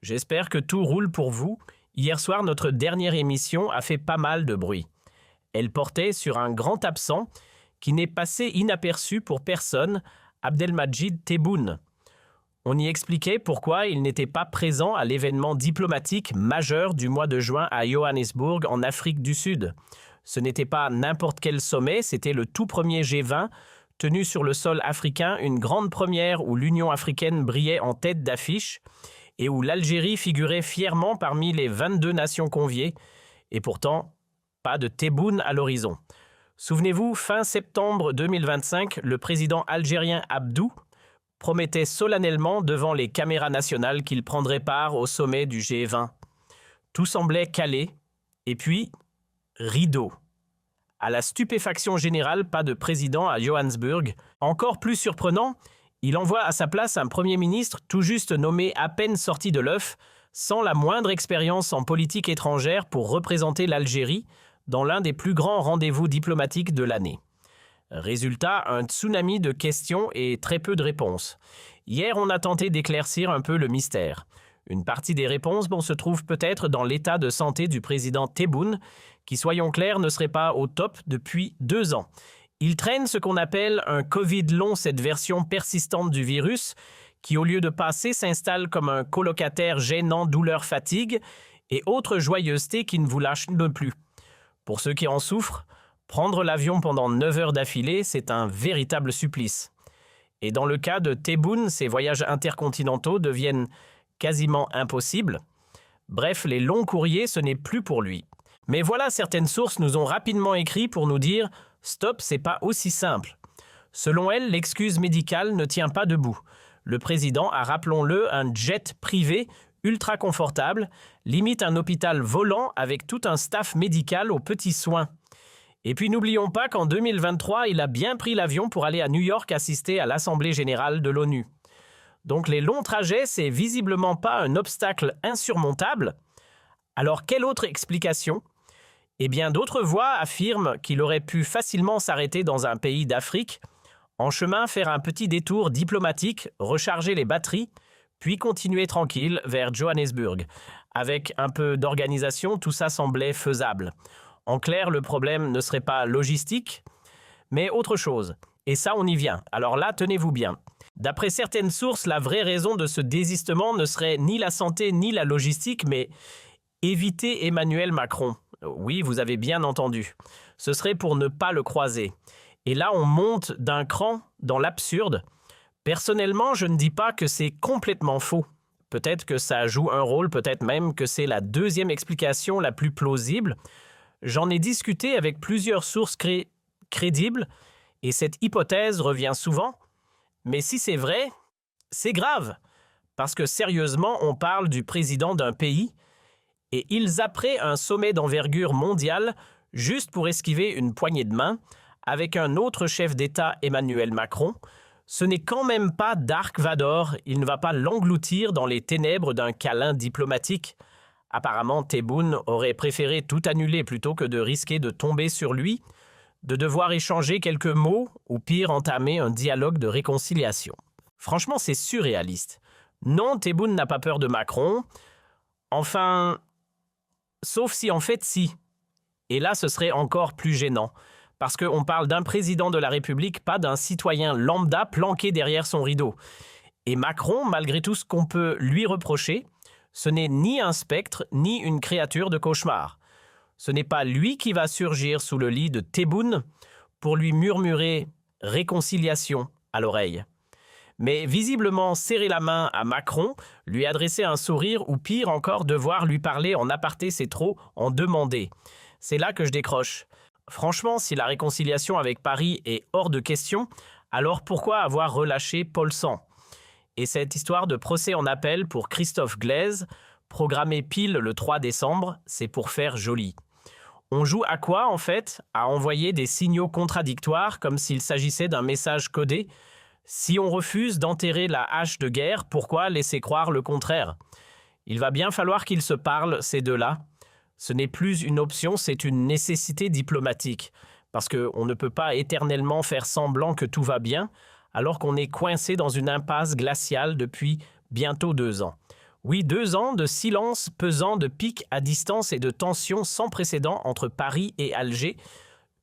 J'espère que tout roule pour vous. Hier soir, notre dernière émission a fait pas mal de bruit. Elle portait sur un grand absent qui n'est passé inaperçu pour personne, Abdelmadjid Tebboune. On y expliquait pourquoi il n'était pas présent à l'événement diplomatique majeur du mois de juin à Johannesburg, en Afrique du Sud. Ce n'était pas n'importe quel sommet, c'était le tout premier G20, tenu sur le sol africain, une grande première où l'Union africaine brillait en tête d'affiche et où l'Algérie figurait fièrement parmi les 22 nations conviées. Et pourtant, pas de Tebboune à l'horizon. Souvenez-vous, fin septembre 2025, le président algérien Abdou promettait solennellement devant les caméras nationales qu'il prendrait part au sommet du G20. Tout semblait calé, et puis, rideau. À la stupéfaction générale, pas de président à Johannesburg. Encore plus surprenant, il envoie à sa place un Premier ministre tout juste nommé à peine sorti de l'œuf, sans la moindre expérience en politique étrangère pour représenter l'Algérie dans l'un des plus grands rendez-vous diplomatiques de l'année. Résultat, un tsunami de questions et très peu de réponses. Hier, on a tenté d'éclaircir un peu le mystère. Une partie des réponses se trouve peut-être dans l'état de santé du président Tebboune, qui, soyons clairs, ne serait pas au top depuis 2 ans. Il traîne ce qu'on appelle un Covid long, cette version persistante du virus, qui au lieu de passer s'installe comme un colocataire gênant, douleur, fatigue et autres joyeusetés qui ne vous lâchent plus. Pour ceux qui en souffrent, prendre l'avion pendant 9 heures d'affilée, c'est un véritable supplice. Et dans le cas de Tebboune, ces voyages intercontinentaux deviennent quasiment impossibles. Bref, les longs courriers, ce n'est plus pour lui. Mais voilà, certaines sources nous ont rapidement écrit pour nous dire « Stop, c'est pas aussi simple ». Selon elles, l'excuse médicale ne tient pas debout. Le président a, rappelons-le, un jet privé ultra confortable, limite un hôpital volant avec tout un staff médical aux petits soins. Et puis n'oublions pas qu'en 2023, il a bien pris l'avion pour aller à New York assister à l'Assemblée générale de l'ONU. Donc les longs trajets, c'est visiblement pas un obstacle insurmontable. Alors quelle autre explication ? Eh bien d'autres voix affirment qu'il aurait pu facilement s'arrêter dans un pays d'Afrique, en chemin faire un petit détour diplomatique, recharger les batteries, puis continuer tranquille vers Johannesburg. Avec un peu d'organisation, tout ça semblait faisable. En clair, le problème ne serait pas logistique, mais autre chose. Et ça, on y vient. Alors là, tenez-vous bien. D'après certaines sources, la vraie raison de ce désistement ne serait ni la santé ni la logistique, mais éviter Emmanuel Macron. Oui, vous avez bien entendu. Ce serait pour ne pas le croiser. Et là, on monte d'un cran dans l'absurde. Personnellement, je ne dis pas que c'est complètement faux. Peut-être que ça joue un rôle, peut-être même que c'est la deuxième explication la plus plausible. J'en ai discuté avec plusieurs sources crédibles et cette hypothèse revient souvent. Mais si c'est vrai, c'est grave. Parce que sérieusement, on parle du président d'un pays et ils zapperaient un sommet d'envergure mondiale juste pour esquiver une poignée de main avec un autre chef d'État, Emmanuel Macron. Ce n'est quand même pas Dark Vador, il ne va pas l'engloutir dans les ténèbres d'un câlin diplomatique. Apparemment, Tebboune aurait préféré tout annuler plutôt que de risquer de tomber sur lui, de devoir échanger quelques mots ou pire entamer un dialogue de réconciliation. Franchement, c'est surréaliste. Non, Tebboune n'a pas peur de Macron. Enfin, sauf si en fait si. Et là, ce serait encore plus gênant. Parce qu'on parle d'un président de la République, pas d'un citoyen lambda planqué derrière son rideau. Et Macron, malgré tout ce qu'on peut lui reprocher, ce n'est ni un spectre, ni une créature de cauchemar. Ce n'est pas lui qui va surgir sous le lit de Tebboune pour lui murmurer « réconciliation » à l'oreille. Mais visiblement serrer la main à Macron, lui adresser un sourire ou pire encore devoir lui parler en aparté, c'est trop en demander. C'est là que je décroche. Franchement, si la réconciliation avec Paris est hors de question, alors pourquoi avoir relâché Paul Sang ? Et cette histoire de procès en appel pour Christophe Glaise, programmé pile le 3 décembre, c'est pour faire joli. On joue à quoi en fait ? À envoyer des signaux contradictoires comme s'il s'agissait d'un message codé. Si on refuse d'enterrer la hache de guerre, pourquoi laisser croire le contraire ? Il va bien falloir qu'ils se parlent, ces deux-là. Ce n'est plus une option, c'est une nécessité diplomatique. Parce qu'on ne peut pas éternellement faire semblant que tout va bien, alors qu'on est coincé dans une impasse glaciale depuis bientôt 2 ans. Oui, 2 ans de silence pesant, de pics à distance et de tensions sans précédent entre Paris et Alger,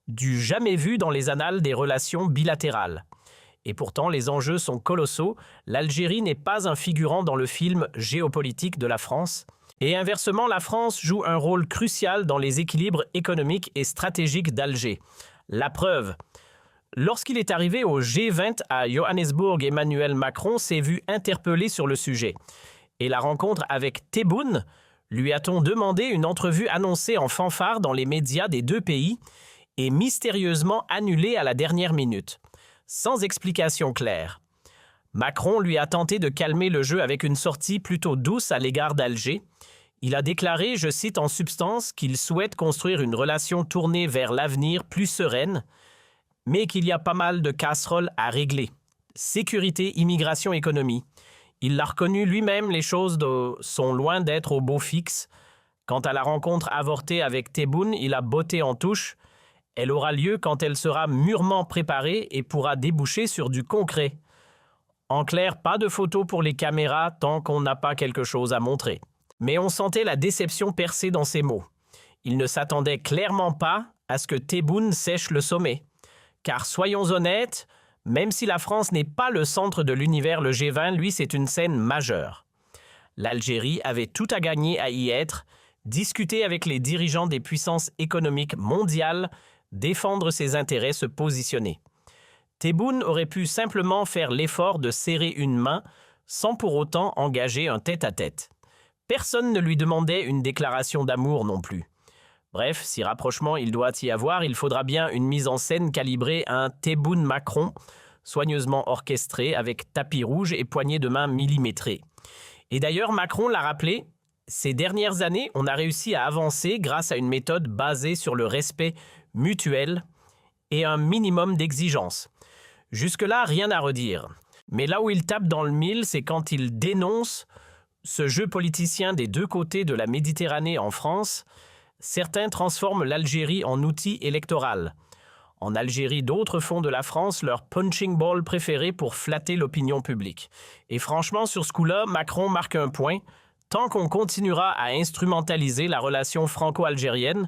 du jamais vu dans les annales des relations bilatérales. Et pourtant, les enjeux sont colossaux. L'Algérie n'est pas un figurant dans le film géopolitique de la France. Et inversement, la France joue un rôle crucial dans les équilibres économiques et stratégiques d'Alger. La preuve, lorsqu'il est arrivé au G20 à Johannesburg, Emmanuel Macron s'est vu interpellé sur le sujet. Et la rencontre avec Tebboune, lui a-t-on demandé une entrevue annoncée en fanfare dans les médias des deux pays et mystérieusement annulée à la dernière minute, sans explication claire. Macron lui a tenté de calmer le jeu avec une sortie plutôt douce à l'égard d'Alger. Il a déclaré, je cite en substance, qu'il souhaite construire une relation tournée vers l'avenir plus sereine, mais qu'il y a pas mal de casseroles à régler. Sécurité, immigration, économie. Il l'a reconnu lui-même, les choses sont loin d'être au beau fixe. Quant à la rencontre avortée avec Tebboune, il a botté en touche. Elle aura lieu quand elle sera mûrement préparée et pourra déboucher sur du concret. En clair, pas de photos pour les caméras tant qu'on n'a pas quelque chose à montrer. Mais on sentait la déception percer dans ses mots. Il ne s'attendait clairement pas à ce que Tebboune sèche le sommet. Car soyons honnêtes, même si la France n'est pas le centre de l'univers, le G20, lui, c'est une scène majeure. L'Algérie avait tout à gagner à y être, discuter avec les dirigeants des puissances économiques mondiales, défendre ses intérêts, se positionner. Tebboune aurait pu simplement faire l'effort de serrer une main sans pour autant engager un tête-à-tête. Personne ne lui demandait une déclaration d'amour non plus. Bref, si rapprochement il doit y avoir, il faudra bien une mise en scène calibrée à un Tebboune-Macron, soigneusement orchestré avec tapis rouge et poignées de main millimétrées. Et d'ailleurs, Macron l'a rappelé, ces dernières années, on a réussi à avancer grâce à une méthode basée sur le respect mutuel et un minimum d'exigence. Jusque-là, rien à redire. Mais là où il tape dans le mille, c'est quand il dénonce ce jeu politicien des deux côtés de la Méditerranée en France. Certains transforment l'Algérie en outil électoral. En Algérie, d'autres font de la France leur punching ball préféré pour flatter l'opinion publique. Et franchement, sur ce coup-là, Macron marque un point. Tant qu'on continuera à instrumentaliser la relation franco-algérienne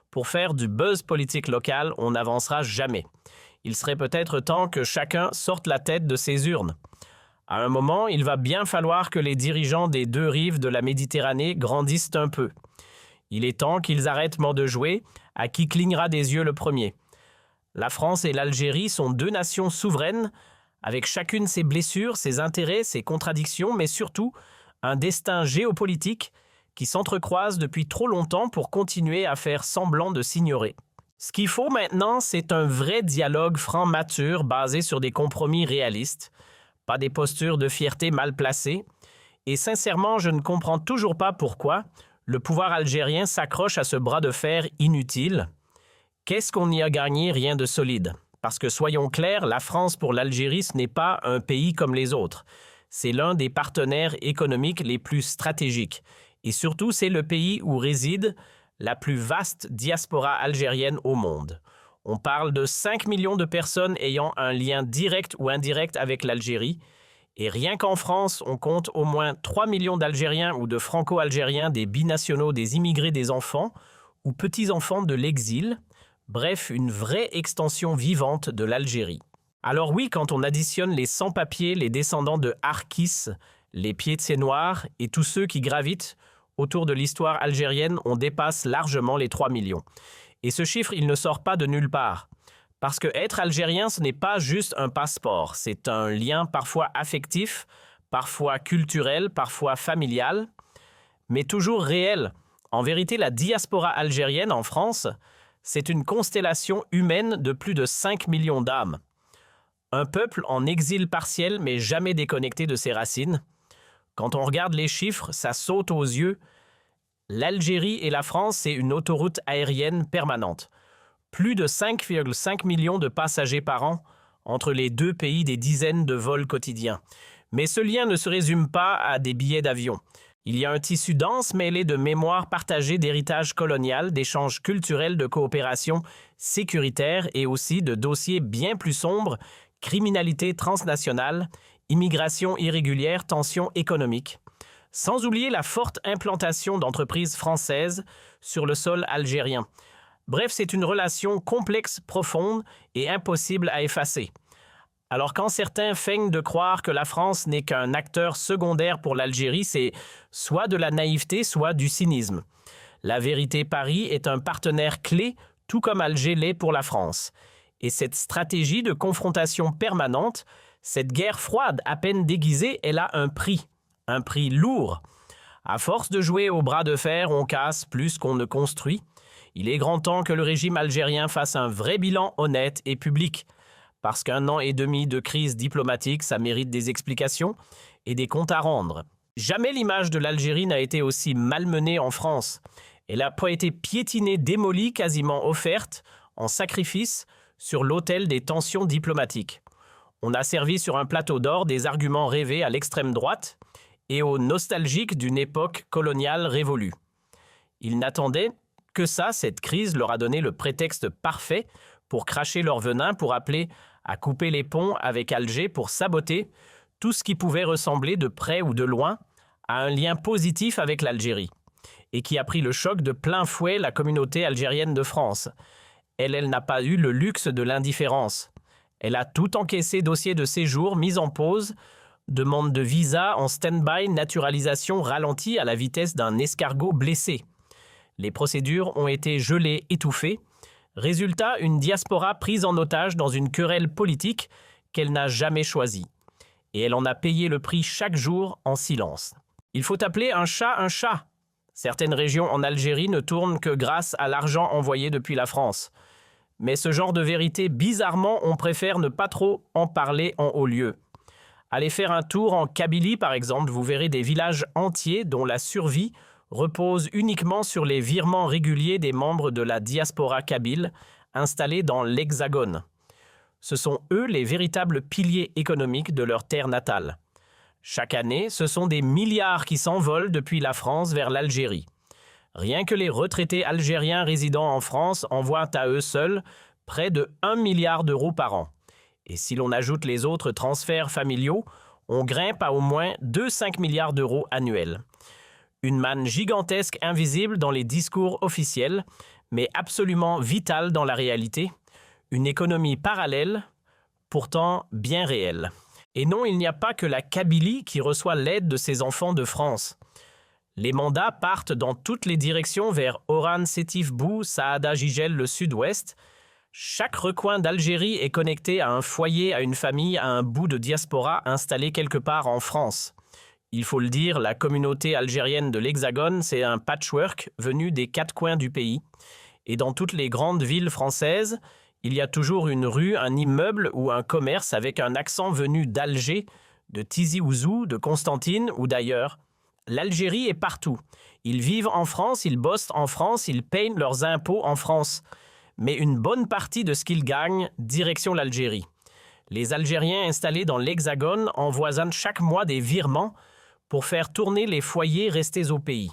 pour faire du buzz politique local, on n'avancera jamais. Il serait peut-être temps que chacun sorte la tête de ses urnes. À un moment, il va bien falloir que les dirigeants des deux rives de la Méditerranée grandissent un peu. Il est temps qu'ils arrêtent de jouer à qui clignera des yeux le premier. La France et l'Algérie sont deux nations souveraines, avec chacune ses blessures, ses intérêts, ses contradictions, mais surtout un destin géopolitique qui s'entrecroisent depuis trop longtemps pour continuer à faire semblant de s'ignorer. Ce qu'il faut maintenant, c'est un vrai dialogue franc mature basé sur des compromis réalistes, pas des postures de fierté mal placées. Et sincèrement, je ne comprends toujours pas pourquoi le pouvoir algérien s'accroche à ce bras de fer inutile. Qu'est-ce qu'on y a gagné? Rien de solide. Parce que soyons clairs, la France pour l'Algérie, ce n'est pas un pays comme les autres. C'est l'un des partenaires économiques les plus stratégiques. Et surtout, c'est le pays où réside la plus vaste diaspora algérienne au monde. On parle de 5 millions de personnes ayant un lien direct ou indirect avec l'Algérie. Et rien qu'en France, on compte au moins 3 millions d'Algériens ou de Franco-Algériens, des binationaux, des immigrés, des enfants ou petits-enfants de l'exil. Bref, une vraie extension vivante de l'Algérie. Alors oui, quand on additionne les sans-papiers, les descendants de Harkis, les Pieds noirs et tous ceux qui gravitent autour de l'histoire algérienne, on dépasse largement les 3 millions. Et ce chiffre, il ne sort pas de nulle part. Parce que être algérien, ce n'est pas juste un passeport. C'est un lien parfois affectif, parfois culturel, parfois familial, mais toujours réel. En vérité, la diaspora algérienne en France, c'est une constellation humaine de plus de 5 millions d'âmes. Un peuple en exil partiel, mais jamais déconnecté de ses racines. Quand on regarde les chiffres, ça saute aux yeux. L'Algérie et la France, c'est une autoroute aérienne permanente. Plus de 5,5 millions de passagers par an entre les deux pays, des dizaines de vols quotidiens. Mais ce lien ne se résume pas à des billets d'avion. Il y a un tissu dense mêlé de mémoires partagées, d'héritage colonial, d'échanges culturels, de coopération sécuritaire et aussi de dossiers bien plus sombres, criminalité transnationale, immigration irrégulière, tensions économiques. Sans oublier la forte implantation d'entreprises françaises sur le sol algérien. Bref, c'est une relation complexe, profonde et impossible à effacer. Alors quand certains feignent de croire que la France n'est qu'un acteur secondaire pour l'Algérie, c'est soit de la naïveté, soit du cynisme. La vérité, Paris est un partenaire clé, tout comme Alger l'est pour la France. Et cette stratégie de confrontation permanente, cette guerre froide à peine déguisée, elle a un prix lourd. À force de jouer au bras de fer, on casse plus qu'on ne construit. Il est grand temps que le régime algérien fasse un vrai bilan honnête et public. Parce qu'un an et demi de crise diplomatique, ça mérite des explications et des comptes à rendre. Jamais l'image de l'Algérie n'a été aussi malmenée en France. Elle n'a pas été piétinée, démolie, quasiment offerte, en sacrifice, sur l'autel des tensions diplomatiques. On a servi sur un plateau d'or des arguments rêvés à l'extrême droite et aux nostalgiques d'une époque coloniale révolue. Ils n'attendaient que ça, cette crise leur a donné le prétexte parfait pour cracher leur venin, pour appeler à couper les ponts avec Alger, pour saboter tout ce qui pouvait ressembler de près ou de loin à un lien positif avec l'Algérie, et qui a pris le choc de plein fouet la communauté algérienne de France. Elle n'a pas eu le luxe de l'indifférence. Elle a tout encaissé, dossier de séjour, mise en pause, demande de visa en stand-by, naturalisation ralentie à la vitesse d'un escargot blessé. Les procédures ont été gelées, étouffées. Résultat, une diaspora prise en otage dans une querelle politique qu'elle n'a jamais choisie. Et elle en a payé le prix chaque jour en silence. Il faut appeler un chat un chat. Certaines régions en Algérie ne tournent que grâce à l'argent envoyé depuis la France. Mais ce genre de vérité, bizarrement, on préfère ne pas trop en parler en haut lieu. Allez faire un tour en Kabylie, par exemple, vous verrez des villages entiers dont la survie repose uniquement sur les virements réguliers des membres de la diaspora kabyle installés dans l'Hexagone. Ce sont eux les véritables piliers économiques de leur terre natale. Chaque année, ce sont des milliards qui s'envolent depuis la France vers l'Algérie. Rien que les retraités algériens résidant en France envoient à eux seuls près de 1 milliard d'euros par an. Et si l'on ajoute les autres transferts familiaux, on grimpe à au moins 2,5 milliards d'euros annuels. Une manne gigantesque invisible dans les discours officiels, mais absolument vitale dans la réalité. Une économie parallèle, pourtant bien réelle. Et non, il n'y a pas que la Kabylie qui reçoit l'aide de ses enfants de France. Les mandats partent dans toutes les directions vers Oran, Sétif, Bou, Saada, Gigel, le sud-ouest. Chaque recoin d'Algérie est connecté à un foyer, à une famille, à un bout de diaspora installé quelque part en France. Il faut le dire, la communauté algérienne de l'Hexagone, c'est un patchwork venu des 4 coins du pays. Et dans toutes les grandes villes françaises, il y a toujours une rue, un immeuble ou un commerce avec un accent venu d'Alger, de Tizi Ouzou, de Constantine ou d'ailleurs. L'Algérie est partout. Ils vivent en France, ils bossent en France, ils payent leurs impôts en France. Mais une bonne partie de ce qu'ils gagnent, direction l'Algérie. Les Algériens installés dans l'Hexagone envoisonnent chaque mois des virements pour faire tourner les foyers restés au pays.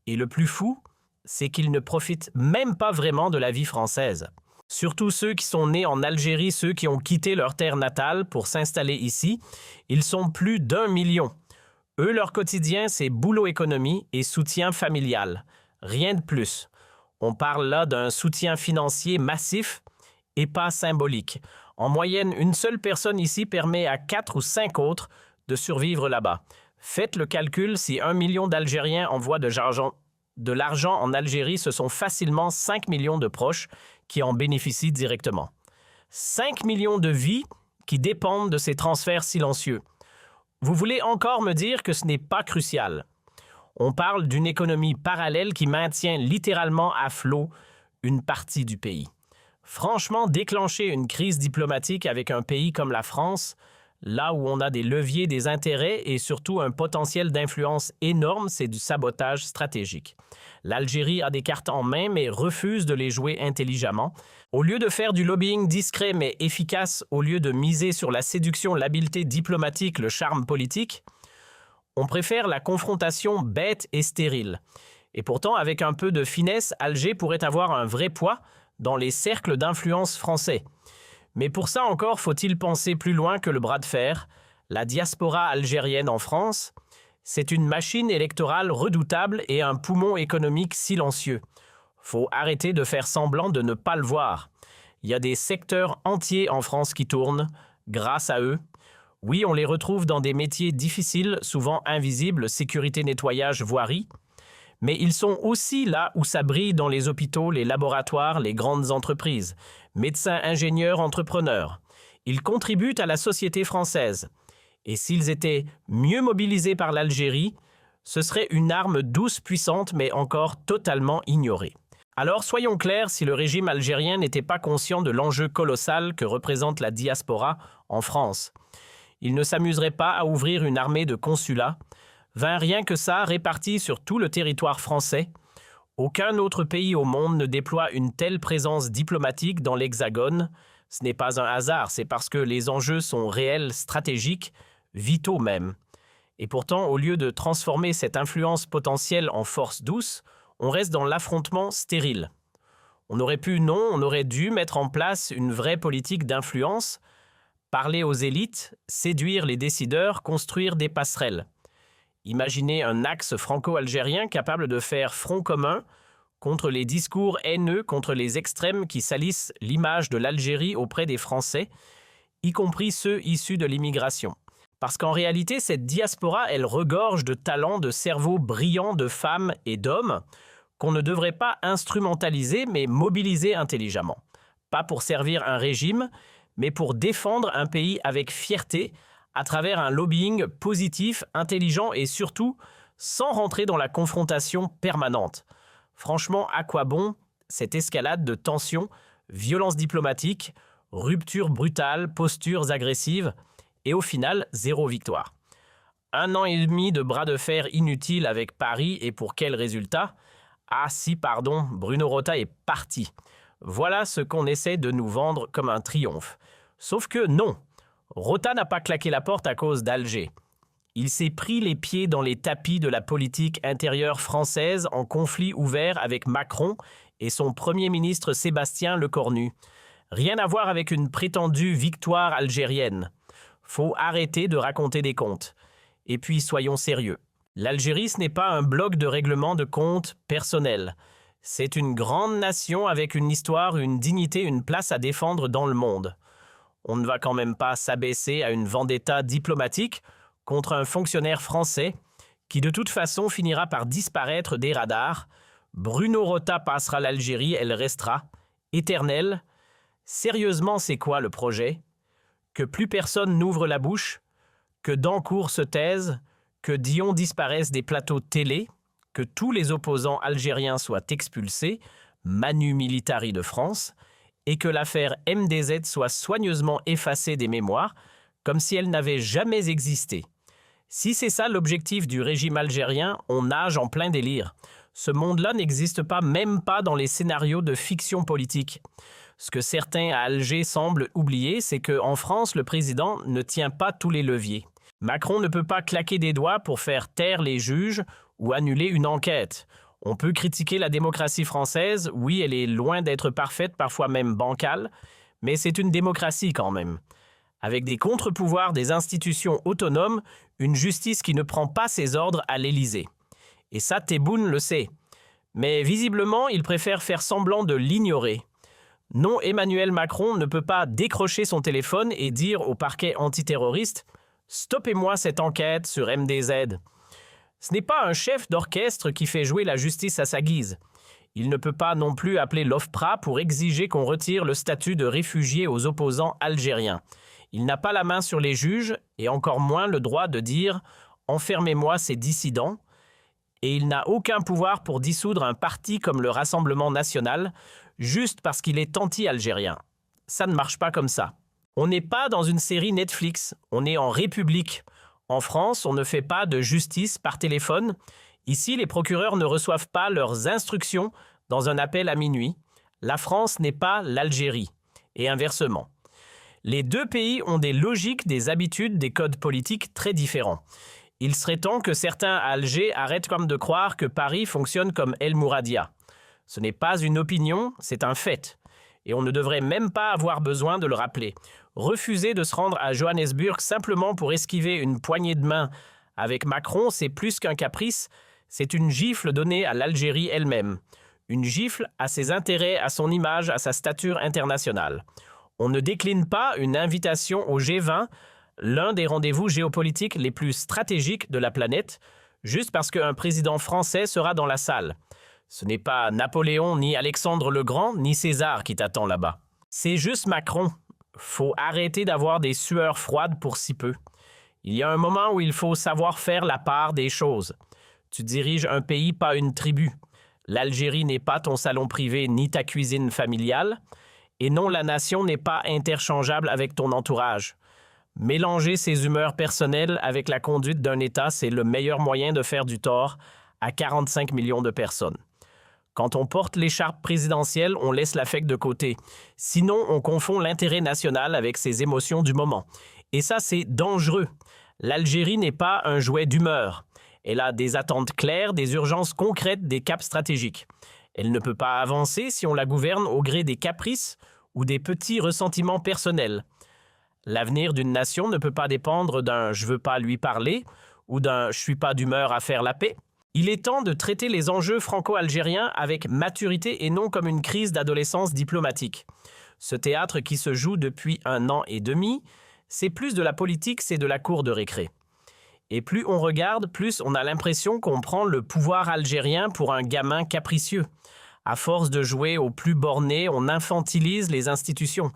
Et le plus fou, c'est qu'ils ne profitent même pas vraiment de la vie française. Surtout ceux qui sont nés en Algérie, ceux qui ont quitté leur terre natale pour s'installer ici, ils sont plus d'1 million. Eux, leur quotidien, c'est boulot économie et soutien familial. Rien de plus. On parle là d'un soutien financier massif et pas symbolique. En moyenne, une seule personne ici permet à 4 ou 5 autres de survivre là-bas. Faites le calcul, si 1 million d'Algériens envoient de l'argent en Algérie, ce sont facilement 5 millions de proches qui en bénéficient directement. 5 millions de vies qui dépendent de ces transferts silencieux. Vous voulez encore me dire que ce n'est pas crucial? On parle d'une économie parallèle qui maintient littéralement à flot une partie du pays. Franchement, déclencher une crise diplomatique avec un pays comme la France, là où on a des leviers, des intérêts et surtout un potentiel d'influence énorme, c'est du sabotage stratégique. L'Algérie a des cartes en main mais refuse de les jouer intelligemment. Au lieu de faire du lobbying discret mais efficace, au lieu de miser sur la séduction, l'habileté diplomatique, le charme politique, on préfère la confrontation bête et stérile. Et pourtant, avec un peu de finesse, Alger pourrait avoir un vrai poids dans les cercles d'influence français. Mais pour ça encore, faut-il penser plus loin que le bras de fer, la diaspora algérienne en France. C'est une machine électorale redoutable et un poumon économique silencieux. Faut arrêter de faire semblant de ne pas le voir. Il y a des secteurs entiers en France qui tournent, grâce à eux. Oui, on les retrouve dans des métiers difficiles, souvent invisibles, sécurité, nettoyage, voirie. Mais ils sont aussi là où ça brille dans les hôpitaux, les laboratoires, les grandes entreprises. Médecins, ingénieurs, entrepreneurs. Ils contribuent à la société française. Et s'ils étaient mieux mobilisés par l'Algérie, ce serait une arme douce, puissante, mais encore totalement ignorée. Alors soyons clairs, si le régime algérien n'était pas conscient de l'enjeu colossal que représente la diaspora en France, il ne s'amuserait pas à ouvrir une armée de consulats, 20 rien que ça répartis sur tout le territoire français. Aucun autre pays au monde ne déploie une telle présence diplomatique dans l'Hexagone. Ce n'est pas un hasard, c'est parce que les enjeux sont réels, stratégiques, vitaux même. Et pourtant, au lieu de transformer cette influence potentielle en force douce, on reste dans l'affrontement stérile. On aurait pu, non, on aurait dû mettre en place une vraie politique d'influence, parler aux élites, séduire les décideurs, construire des passerelles. Imaginez un axe franco-algérien capable de faire front commun contre les discours haineux, contre les extrêmes qui salissent l'image de l'Algérie auprès des Français, y compris ceux issus de l'immigration. Parce qu'en réalité, cette diaspora, elle regorge de talents, de cerveaux brillants, de femmes et d'hommes qu'on ne devrait pas instrumentaliser, mais mobiliser intelligemment. Pas pour servir un régime, mais pour défendre un pays avec fierté, à travers un lobbying positif, intelligent et surtout sans rentrer dans la confrontation permanente. Franchement, à quoi bon cette escalade de tensions, violences diplomatiques, ruptures brutales, postures agressives et au final, zéro victoire. 1 an et demi de bras de fer inutiles avec Paris et pour quel résultat? Ah si, pardon, Bruno Rota est parti. Voilà ce qu'on essaie de nous vendre comme un triomphe. Sauf que non, Rota n'a pas claqué la porte à cause d'Alger. Il s'est pris les pieds dans les tapis de la politique intérieure française en conflit ouvert avec Macron et son Premier ministre Sébastien Lecornu. Rien à voir avec une prétendue victoire algérienne. Faut arrêter de raconter des contes. Et puis soyons sérieux. L'Algérie, ce n'est pas un bloc de règlement de comptes personnels. C'est une grande nation avec une histoire, une dignité, une place à défendre dans le monde. On ne va quand même pas s'abaisser à une vendetta diplomatique contre un fonctionnaire français qui de toute façon finira par disparaître des radars. Bruno Rota passera l'Algérie, elle restera éternelle. Sérieusement, c'est quoi le projet? Que plus personne n'ouvre la bouche, que Dancourt se taise, que Dion disparaisse des plateaux télé, que tous les opposants algériens soient expulsés, Manu Militari de France, et que l'affaire MDZ soit soigneusement effacée des mémoires, comme si elle n'avait jamais existé. Si c'est ça l'objectif du régime algérien, on nage en plein délire. Ce monde-là n'existe pas, même pas dans les scénarios de fiction politique. Ce que certains à Alger semblent oublier, c'est qu'en France, le président ne tient pas tous les leviers. Macron ne peut pas claquer des doigts pour faire taire les juges ou annuler une enquête. On peut critiquer la démocratie française, oui, elle est loin d'être parfaite, parfois même bancale, mais c'est une démocratie quand même. Avec des contre-pouvoirs, des institutions autonomes, une justice qui ne prend pas ses ordres à l'Élysée. Et ça, Tebboune le sait. Mais visiblement, il préfère faire semblant de l'ignorer. Non, Emmanuel Macron ne peut pas décrocher son téléphone et dire au parquet antiterroriste « Stoppez-moi cette enquête sur MDZ ». Ce n'est pas un chef d'orchestre qui fait jouer la justice à sa guise. Il ne peut pas non plus appeler l'OFPRA pour exiger qu'on retire le statut de réfugié aux opposants algériens. Il n'a pas la main sur les juges et encore moins le droit de dire « Enfermez-moi ces dissidents ». Et il n'a aucun pouvoir pour dissoudre un parti comme le Rassemblement national juste parce qu'il est anti-algérien. Ça ne marche pas comme ça. On n'est pas dans une série Netflix, on est en République. En France, on ne fait pas de justice par téléphone. Ici, les procureurs ne reçoivent pas leurs instructions dans un appel à minuit. La France n'est pas l'Algérie. Et inversement. Les deux pays ont des logiques, des habitudes, des codes politiques très différents. Il serait temps que certains à Alger arrêtent comme de croire que Paris fonctionne comme El Mouradia. Ce n'est pas une opinion, c'est un fait. Et on ne devrait même pas avoir besoin de le rappeler. Refuser de se rendre à Johannesburg simplement pour esquiver une poignée de main Avec Macron, c'est plus qu'un caprice, c'est une gifle donnée à l'Algérie elle-même. Une gifle à ses intérêts, à son image, à sa stature internationale. On ne décline pas une invitation au G20, l'un des rendez-vous géopolitiques les plus stratégiques de la planète, juste parce qu'un président français sera dans la salle. Ce n'est pas Napoléon, ni Alexandre le Grand, ni César qui t'attend là-bas. C'est juste Macron. Faut arrêter d'avoir des sueurs froides pour si peu. Il y a un moment où il faut savoir faire la part des choses. Tu diriges un pays, pas une tribu. L'Algérie n'est pas ton salon privé ni ta cuisine familiale. Et non, la nation n'est pas interchangeable avec ton entourage. Mélanger ses humeurs personnelles avec la conduite d'un État, c'est le meilleur moyen de faire du tort à 45 millions de personnes. Quand on porte l'écharpe présidentielle, on laisse l'affect de côté. Sinon, on confond l'intérêt national avec ses émotions du moment. Et ça, c'est dangereux. L'Algérie n'est pas un jouet d'humeur. Elle a des attentes claires, des urgences concrètes, des caps stratégiques. Elle ne peut pas avancer si on la gouverne au gré des caprices ou des petits ressentiments personnels. L'avenir d'une nation ne peut pas dépendre d'un « je veux pas lui parler » ou d'un « je suis pas d'humeur à faire la paix ». Il est temps de traiter les enjeux franco-algériens avec maturité et non comme une crise d'adolescence diplomatique. Ce théâtre qui se joue depuis 1 an et demi, c'est plus de la politique, c'est de la cour de récré. Et plus on regarde, plus on a l'impression qu'on prend le pouvoir algérien pour un gamin capricieux. À force de jouer au plus borné, on infantilise les institutions.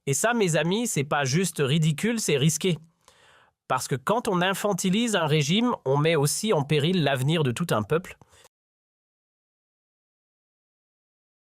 Et ça, mes amis, c'est pas juste ridicule, c'est risqué. Parce que quand on infantilise un régime, on met aussi en péril l'avenir de tout un peuple.